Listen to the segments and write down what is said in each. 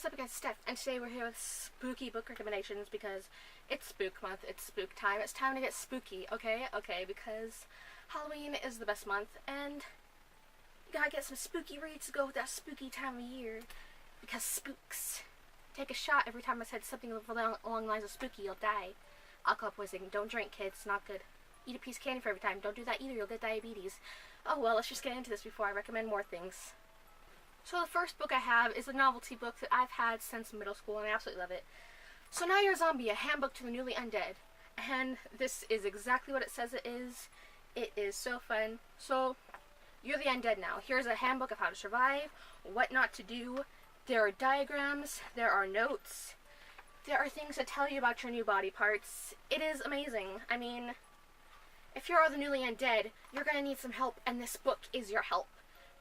What's up, guys? Steph, and today we're here with spooky book recommendations because it's spook month, it's spook time, it's time to get spooky, okay? Because Halloween is the best month, and you gotta get some spooky reads to go with that spooky time of year, because spooks. Take a shot every time I said something along the lines of spooky, you'll die. Alcohol poisoning, don't drink, kids, it's not good. Eat a piece of candy for every time, don't do that either, you'll get diabetes. Oh well, let's just get into this before I recommend more things. So the first book I have is a novelty book that I've had since middle school, and I absolutely love it. So Now You're a Zombie, a handbook to the newly undead. And this is exactly what it says it is. It is so fun. So, you're the undead now. Here's a handbook of how to survive, what not to do. There are diagrams, there are notes, there are things that tell you about your new body parts. It is amazing. I mean, if you're the newly undead, you're going to need some help, and this book is your help.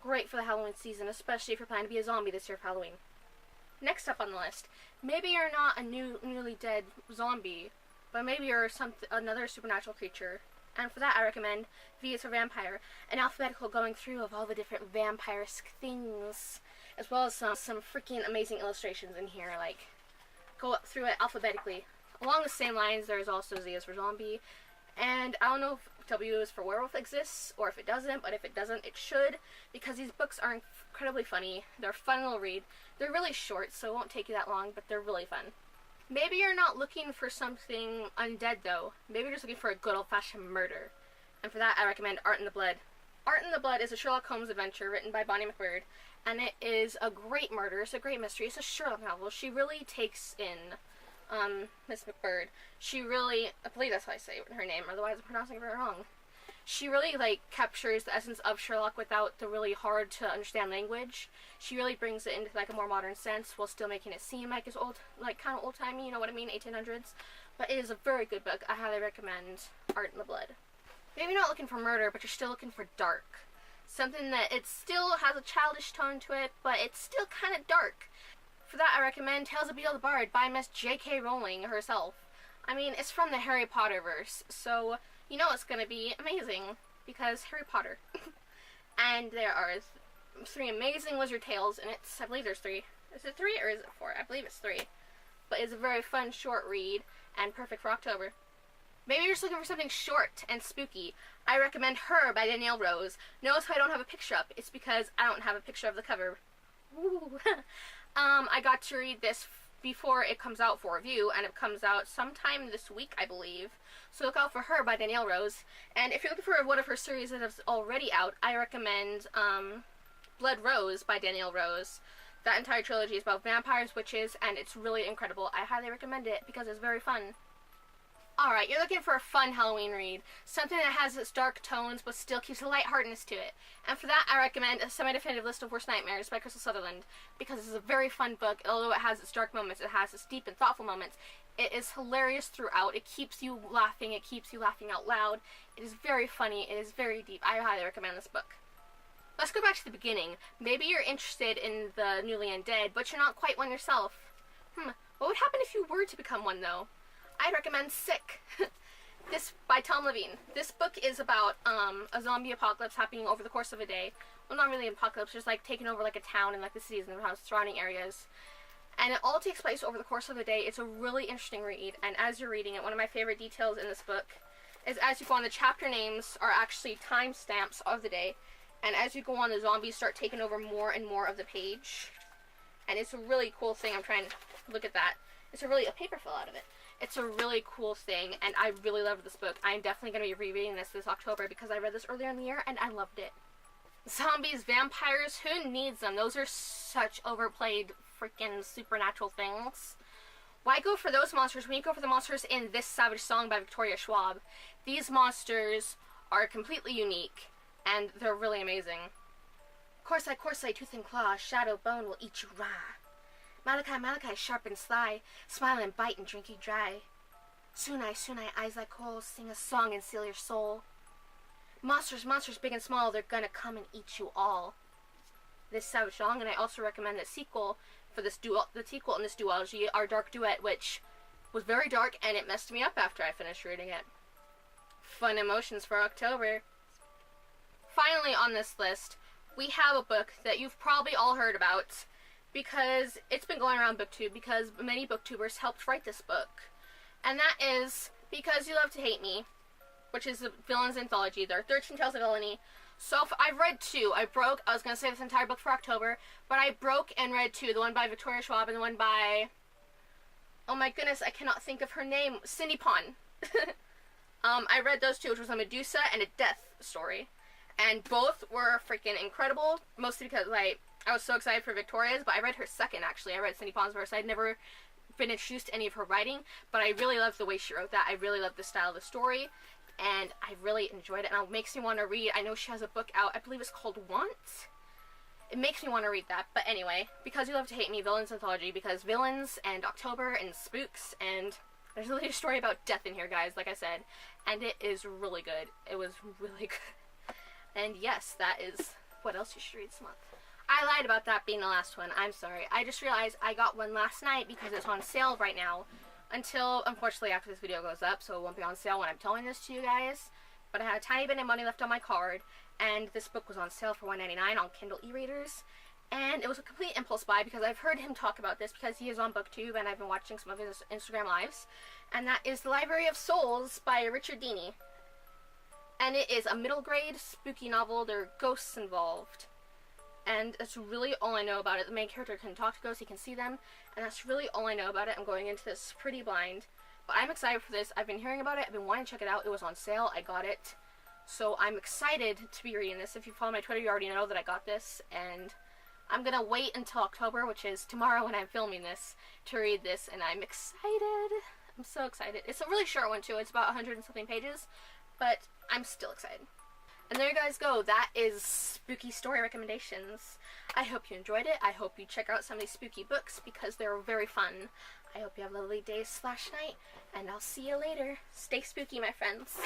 Great for the Halloween season, especially if you're planning to be a zombie this year for Halloween. Next up on the list, maybe you're not a newly dead zombie, but maybe you're another supernatural creature. And for that, I recommend V is for Vampire, an alphabetical going through of all the different vampire-esque things, as well as some freaking amazing illustrations in here. Like, go through it alphabetically. Along the same lines, there's also Z is for Zombie, and I don't know if W is for Werewolf exists, or if it doesn't, but if it doesn't, it should, because these books are incredibly funny. They're a fun little read. They're really short, so it won't take you that long, but they're really fun. Maybe you're not looking for something undead, though. Maybe you're just looking for a good old-fashioned murder. And for that, I recommend Art in the Blood. Art in the Blood is a Sherlock Holmes adventure written by Bonnie McBird, and it is a great murder. It's a great mystery. It's a Sherlock novel. She really takes in Miss McBird. She really, I believe that's how I say her name, otherwise I'm pronouncing it very wrong. She really, captures the essence of Sherlock without the really hard to understand language. She really brings it into, a more modern sense while still making it seem like it's old, kind of old-timey, you know what I mean, 1800s. But it is a very good book. I highly recommend Art in the Blood. Maybe you're not looking for murder, but you're still looking for dark. Something that it still has a childish tone to it, but it's still kind of dark. For that, I recommend Tales of Beedle the Bard by Miss J.K. Rowling herself. I mean, it's from the Harry Potter verse, so you know it's going to be amazing, because Harry Potter. And there are 3 amazing wizard tales, and I believe there's 3. Is it 3 or is it 4? I believe it's 3. But it's a very fun, short read, and perfect for October. Maybe you're just looking for something short and spooky. I recommend Her by Danielle Rose. Notice how I don't have a picture up. It's because I don't have a picture of the cover. Woo. I got to read this before it comes out for review, and it comes out sometime this week, I believe. So look out for Her by Danielle Rose. And if you're looking for one of her series that is already out, I recommend Blood Rose by Danielle Rose. That entire trilogy is about vampires, witches, and it's really incredible. I highly recommend it because it's very fun. Alright, you're looking for a fun Halloween read. Something that has its dark tones but still keeps a lightheartedness to it. And for that, I recommend A Semi-Definitive List of Worst Nightmares by Crystal Sutherland. Because it's a very fun book. Although it has its dark moments, it has its deep and thoughtful moments. It is hilarious throughout. It keeps you laughing. It keeps you laughing out loud. It is very funny. It is very deep. I highly recommend this book. Let's go back to the beginning. Maybe you're interested in the newly undead, but you're not quite one yourself. What would happen if you were to become one, though? I'd recommend Sick. This by Tom Levine. This book is about a zombie apocalypse happening over the course of a day. Well, not really an apocalypse, just taking over a town and the cities and the surrounding areas. And it all takes place over the course of a day. It's a really interesting read, and as you're reading it, one of my favorite details in this book is as you go on, the chapter names are actually timestamps of the day, and as you go on, the zombies start taking over more and more of the page. And it's a really cool thing. I'm trying to look at that. It's a paper fell out of it. It's a really cool thing, and I really loved this book. I'm definitely going to be rereading this October because I read this earlier in the year, and I loved it. Zombies, vampires, who needs them? Those are such overplayed freaking supernatural things. Why go for those monsters when you go for the monsters in This Savage Song by Victoria Schwab? These monsters are completely unique, and they're really amazing. Corsai, tooth and claw, shadow, bone will eat you raw. Malachi, sharp and sly, smile and bite and drink you dry. Sunai, eyes like coals, sing a song and seal your soul. Monsters, big and small, they're gonna come and eat you all. This Savage Song, and I also recommend the sequel for this the sequel in this duology, Our Dark Duet, which was very dark, and it messed me up after I finished reading it. Fun emotions for October. Finally on this list, we have a book that you've probably all heard about, because it's been going around BookTube because many booktubers helped write this book. And that is Because You Love to Hate Me, which is the Villains Anthology. There are 13 Tales of Villainy. So I've read 2. I was going to save this entire book for October, but I broke and read 2. The one by Victoria Schwab and the one by, oh my goodness, I cannot think of her name, Cindy Pon. I read those 2, which was a Medusa and a Death story. And both were freaking incredible, mostly because, like, I was so excited for Victoria's, but I read her second, actually. I read Cindy Pon's verse. I'd never been introduced to any of her writing, but I really loved the way she wrote that. I really loved the style of the story, and I really enjoyed it, and it makes me want to read. I know she has a book out, I believe it's called Want. It makes me want to read that, but anyway, Because You Love to Hate Me, Villains Anthology, because villains, and October, and spooks, and there's a little story about death in here, guys, like I said, and it is really good. It was really good. And yes, that is what else you should read this month. I lied about that being the last one. I'm sorry. I just realized I got one last night because it's on sale right now until, unfortunately, after this video goes up, so it won't be on sale when I'm telling this to you guys. But I had a tiny bit of money left on my card, and this book was on sale for $1.99 on Kindle e-readers. And it was a complete impulse buy because I've heard him talk about this because he is on BookTube and I've been watching some of his Instagram lives. And that is The Library of Souls by Richard Dini. And it is a middle grade spooky novel. There are ghosts involved. And that's really all I know about it. The main character can talk to ghosts, he can see them, and that's really all I know about it. I'm going into this pretty blind, but I'm excited for this. I've been hearing about it, I've been wanting to check it out. It was on sale, I got it, so I'm excited to be reading this. If you follow my Twitter, you already know that I got this, and I'm gonna wait until October, which is tomorrow when I'm filming this, to read this, and I'm excited. I'm so excited. It's a really short one too. It's about 100 and something pages, but I'm still excited. And there you guys go. That is spooky story recommendations. I hope you enjoyed it. I hope you check out some of these spooky books because they're very fun. I hope you have a lovely day / night, and I'll see you later. Stay spooky, my friends.